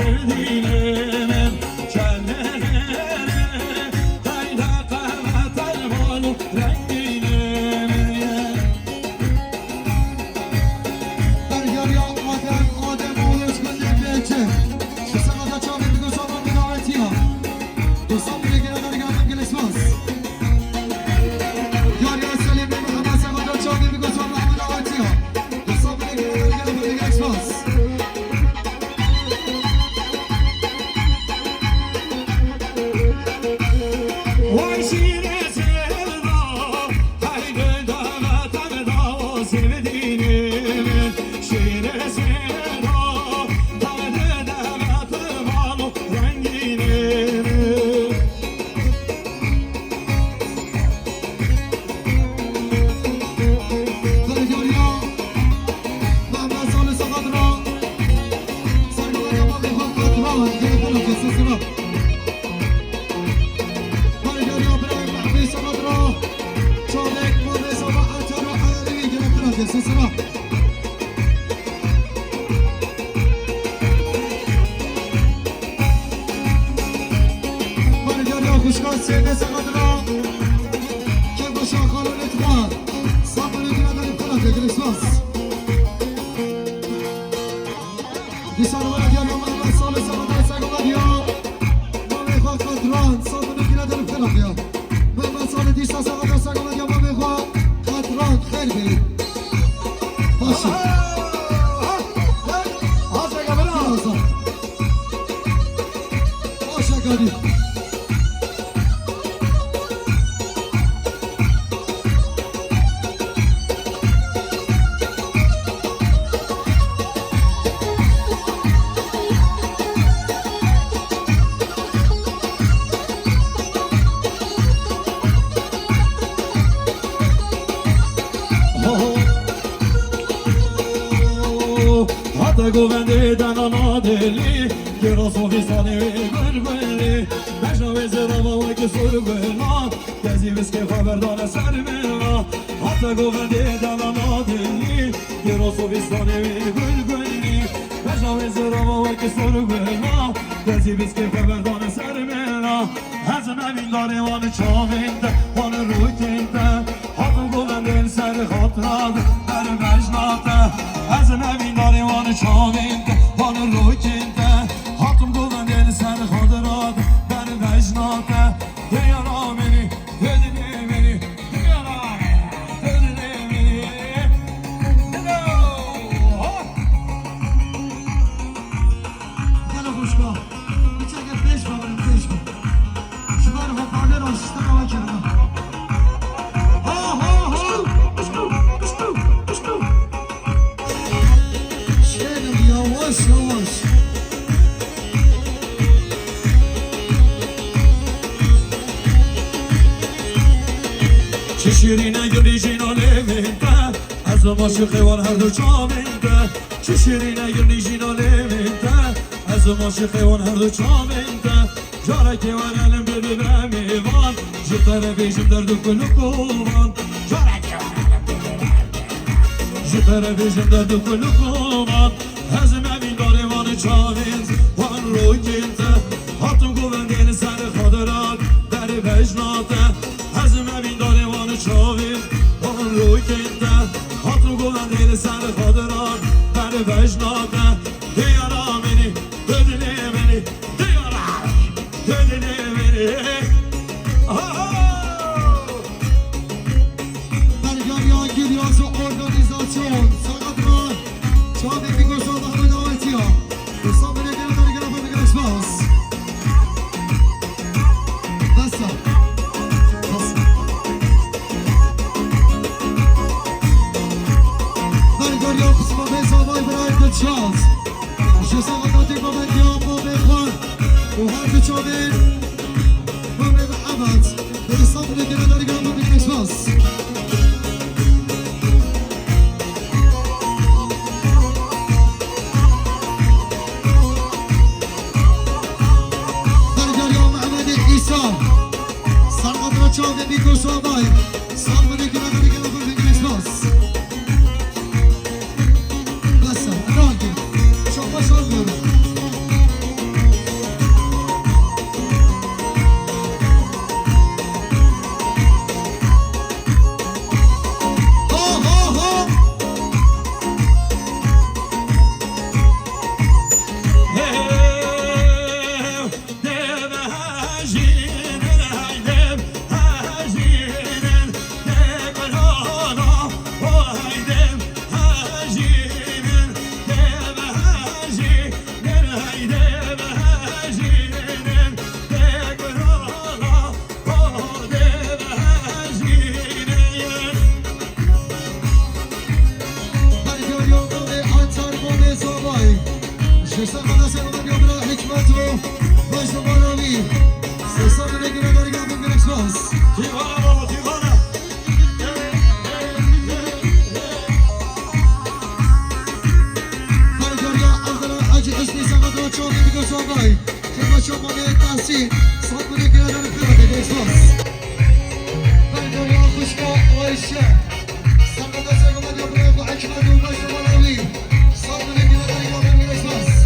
sevdiğimin kendileri hayda kahve telefonu rengini Berger ya Adem oğlu özgürlük bekçi şu sanata çabuk bir zaman bir daveti ya dostum bile girenler geldim gelişmez Yar ya Selim'le Muhammed sanata çabuk bir zaman bir daveti ya dostum bile girenler geldim gelişmez Vay şiire sevda haydi davet evda o sevdiğimin şiire sevda haydi davet evda o rengini Berger ya Muhammed Salih Sakadra Sarılar yapma bir patron gelin bunu kesesine سلسلة مرجان يا خوشكان سيدة سقدرا كيف بشاخر الاتقان صابر يجينا داري بقلق يجلس بس دي صار ولد يا نوم الله صالح سقدرا سقدرا يا مامي خواه قدران صابر يجينا داري بقلق يا ماما صالح دي سقدرا سقدرا يا مامي خواه قدران خير بي Govende danana deli, quiero sofistar de verbali. Beşna vezerama ve ki sorgula, geziviz ki haberdana sermela. Hatta govende danana deli, quiero sofistar de verbali. Beşna vezerama ve ki sorgula, geziviz ki haberdana sermela. Hazına bin dare vanı çavinde, vanı rutinde. Hatta govende ser hatrad, der beşnata. Hazına bin dare vanı çavinde, vanı rutinde. Hatta govende ser hatrad, der beşnata. Dünyana beni, ödüle beni, dünyana ödüle beni. Gel kuşka. Bir çeker 5 bakalım 5 mi? Şunlar hoparlör asistan hava kerine. Ha ha ha. Şöyle yavaş yavaş. Şişirine girişin alevinde, azım aşıkı var her dü çaminde. Şişirine girişin alevinde, azım aşıkı var her dü çaminde. Jaraki var elim bir bibremi van, jitare bejim derdu kuluk olman. Jaraki var elim bir bibremi, jitare bejim derdu kuluk olman. Azım evin dare vanı çavind, van rukinde. Hatun kuvendeni seni kadırak, deri bejnate. Azım evin dare vanı çavind, van rukinde. Hatun kuvendeni seni kadırak, deri bejnate. Diyara beni, ödüle beni, diyara ödüle beni. Berger ya giriyorsa organizasyon. Sakatma. Çağda bir koşu Ahmet daveti ya. İstanbul'a gelen berger yapımı gelişmez. Basta. Berger ya kısma mesafayı bıraktı Charles. İşte sakatma tek moment ya bu mekhan. Bu harbi çabir. Bu mekhan. İstanbul'a gelen berger yapımı gelişmez. Çağda bir koşu aday. Salmını güvenleri gelen bu bir geçmez. Nasıl? Rangi. Çok başarmıyorum. شسته خدا سلام یا برای حکمت و باش و بارامی سیستان نگیره داری گم بگیر اکسپاس تیغانه بابا تیغانه برگریا اول اجی اسمی سقط و چوبی بگو سوابای خدمت شما به تحصیل سات بگیره داری بگیر اکسپاس برگریا خوشگاه آیشه سقط سلام یا برای حکمت و باش و بارامی سات بگیره داری گم بگیر اکسپاس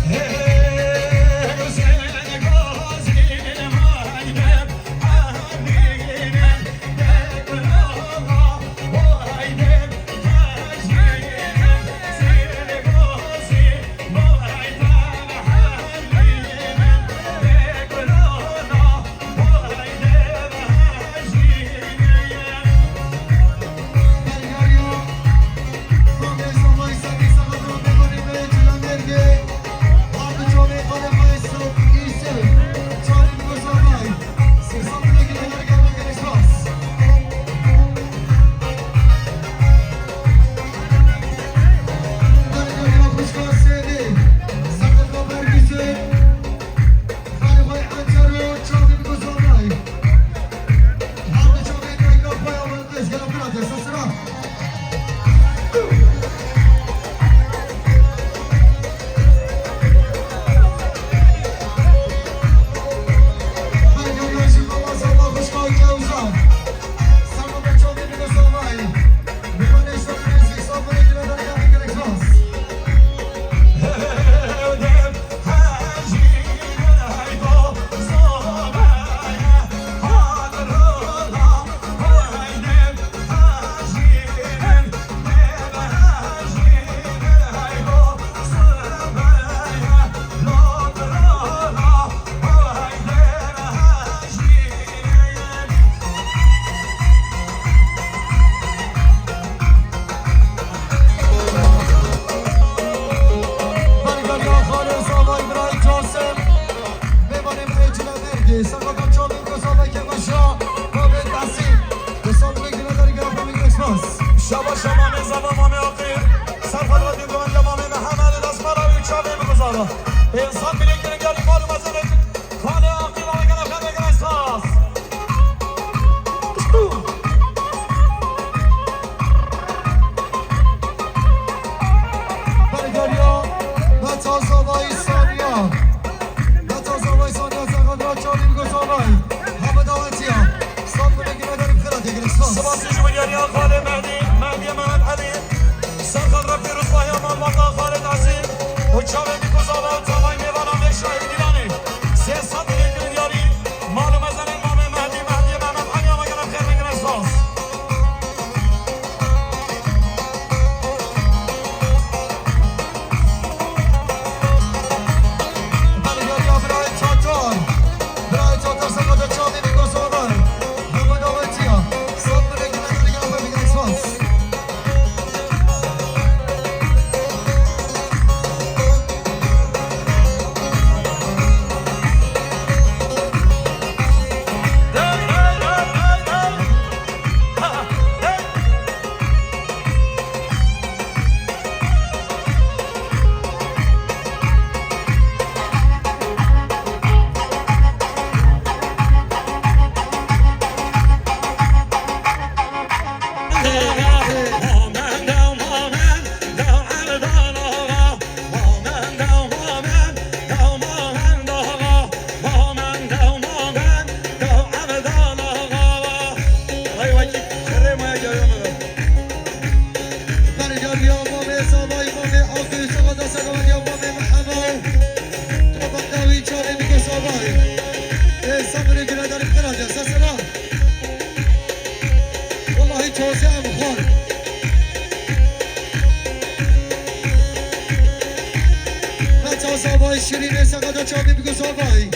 شیرین سقط چابی بگو زابای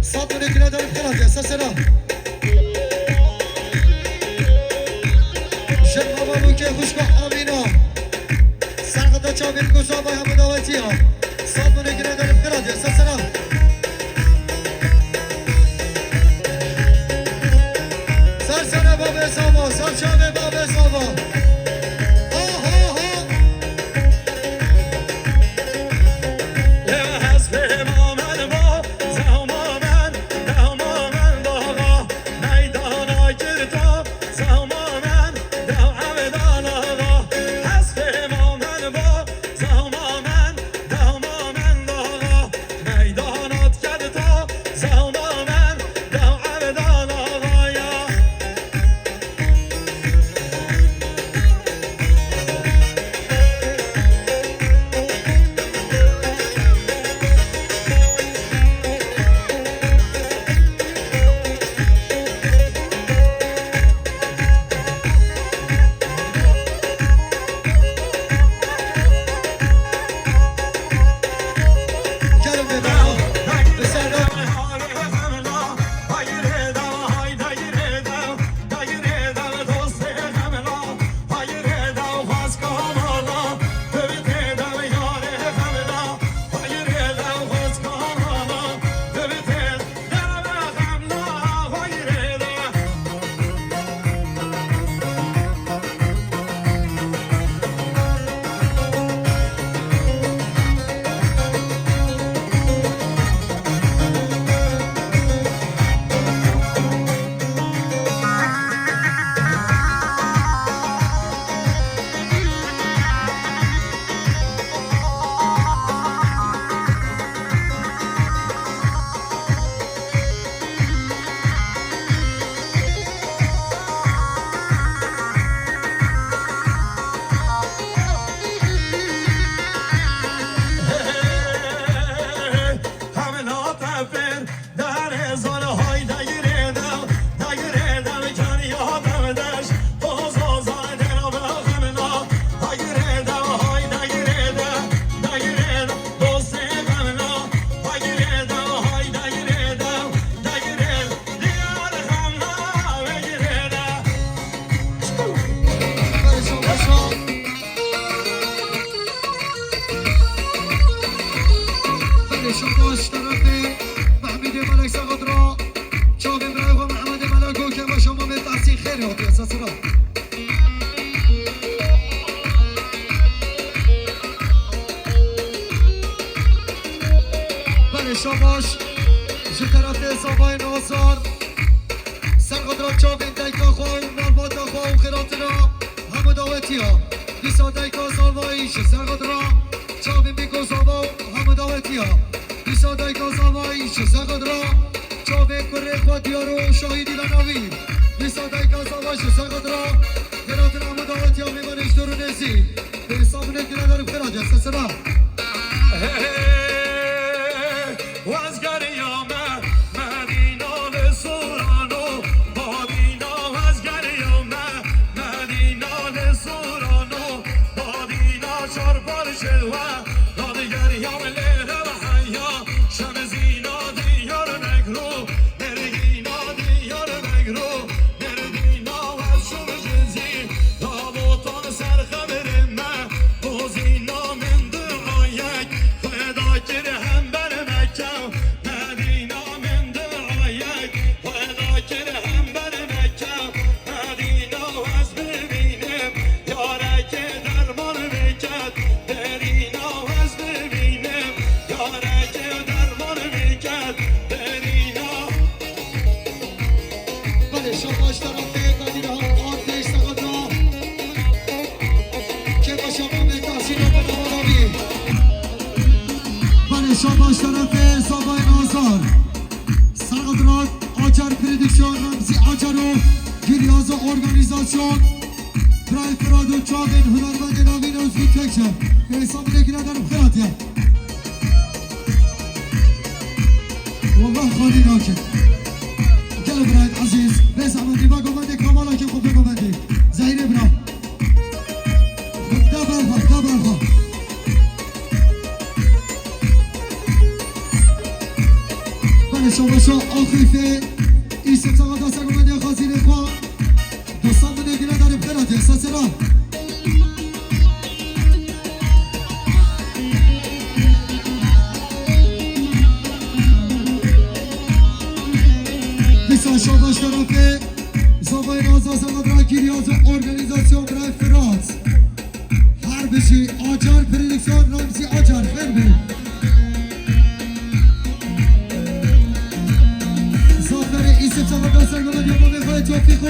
ساتونه گیره داریم خلاصه سسرا شد بابا بوکه خوشگاه آمینا سقط چابی بگو زابای همه داوتی ها ساتونه گیره داریم خلاصه سسرا سرسنه بابه زابا سرچانه بابه زابا شاباش طرفی محمید ملک سقط را چاوی برای و محمد ملکو که با شما به تحصیل خیلی آتی اساس را بله شاباش چه طرف زبای نوزار سرقد را چاوی دیگه خواه و مرباد خواه و خیرات را همه داوتی ها دیسا دیگه زباییش سرقد را چاوی بیگو زبا و همه داوتی ها دیسا دیگه زباییش سرقد را چاوی کره خود یارو شاهدی لنوی دیسا دیگه زباییش سرقد را خیرات را همه داوتی ها میمانش درو نزی به حساب نگیره دارم خیرات جسته سرا شاباش طرفه قدیر ها آتش سقط را که با شما به تحصیل و بنوارانی بله شاباش طرفه زبای نازار سقط را آجر پردیکشن رمزی آجر و گریاز و ارگانیزاسیون برای فراد و چاوین هنرمند نوین اوزگی تکشن به حساب نگیره دارم خیراتیه والله خانی ناکن گل برایت عزیز بزمانی با گمندی کامالا که خوب بگمندی زهیر برا دبرها بله شما آخیفه ایسه ساقا دسته گمندی خازیر خواه دوستان من نگیره داریم خیرات احساس را شاباش طرفه زبای نازا سقط را گیریاز و ارگانیزاسیون برای فراز هر بشی آجار پردیکشن رمزی آجار خیر بری زافر ایسه سقط را سرگمد یا با میخواه توفیقو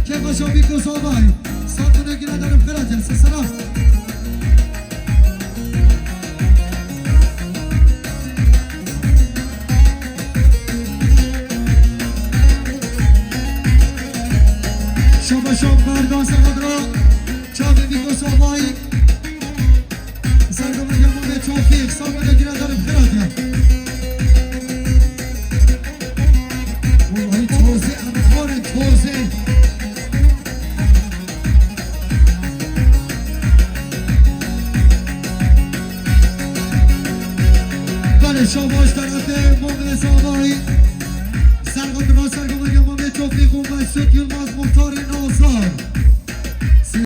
که باشا بیکو زبای ساقو نگیره دارم خیرات سسرا شام مردان سقط را چاوی بیگو سوابایی سرگمه یمان به توفیق ساقو نگیره دارم خیراتیم والله توزه انخار توزه بله شاباش طرف مومن سوابایی سرگمه را سرگمه یمان به توفیق و مسعود یلماز مختار نازار